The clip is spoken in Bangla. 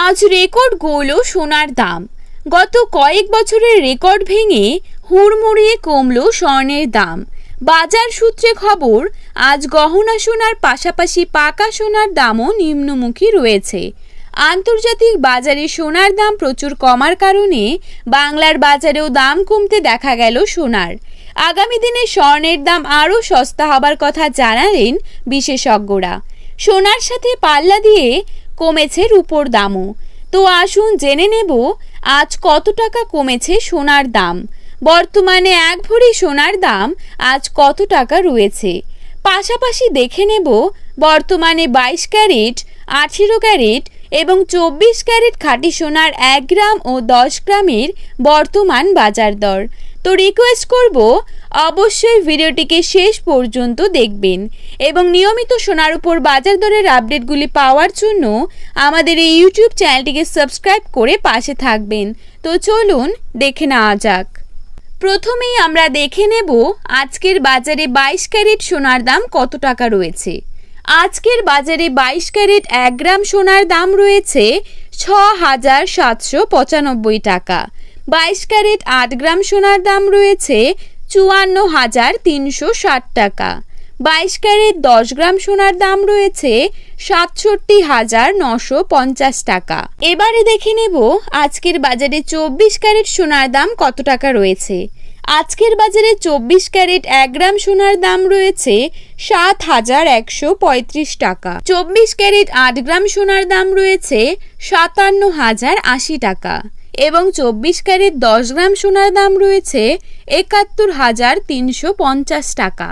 আজ রেকর্ড গড়ল সোনার দাম। গত কয়েক বছরের রেকর্ড ভেঙে হুড়মুড়িয়ে কমল স্বর্ণের দাম। বাজার সূত্রে খবর, আজ গহনা সোনার পাশাপাশি পাকা সোনার দামও নিম্নমুখী রয়েছে। আন্তর্জাতিক বাজারে সোনার দাম প্রচুর কমার কারণে বাংলার বাজারেও দাম কমতে দেখা গেল সোনার। আগামী দিনে স্বর্ণের দাম আরও সস্তা হবার কথা জানালেন বিশেষজ্ঞরা। সোনার সাথে পাল্লা দিয়ে কমেছে রূপোর দামও। তো আসুন জেনে নেব আজ কত টাকা কমেছে সোনার দাম। বর্তমানে এক ভরি সোনার দাম আজ কত টাকা রয়েছে। পাশাপাশি দেখে নেব বর্তমানে 22 ক্যারেট, 18 ক্যারেট এবং 24 ক্যারেট খাঁটি সোনার 1 গ্রাম ও 10 গ্রামের বর্তমান বাজার দর। তো রিকোয়েস্ট করব অবশ্যই ভিডিওটিকে শেষ পর্যন্ত দেখবেন এবং নিয়মিত সোনার উপর বাজার দরের আপডেটগুলি পাওয়ার জন্য আমাদের এই ইউটিউব চ্যানেলটিকে সাবস্ক্রাইব করে পাশে থাকবেন। তো চলুন দেখে নেওয়া যাক। প্রথমেই আমরা দেখে নেব আজকের বাজারে 22 ক্যারেট সোনার দাম কত টাকা রয়েছে। আজকের বাজারে 22 ক্যারেট 1 গ্রাম সোনার দাম রয়েছে 6,795 টাকা। 22 ক্যারেট 8 গ্রাম সোনার দাম রয়েছে 54,360 টাকা। 22 ক্যারেট 10 গ্রাম সোনার দাম রয়েছে 67,950 টাকা। এবারে দেখে নেব আজকের বাজারে 24 ক্যারেট সোনার দাম কত টাকা রয়েছে। আজকের বাজারে 24 ক্যারেট 1 গ্রাম সোনার দাম রয়েছে 7,135 টাকা। 24 ক্যারেট 8 গ্রাম সোনার দাম রয়েছে 57,080 টাকা এবং 24 ক্যারেট 10 গ্রাম সোনার দাম রয়েছে 71,350 টাকা।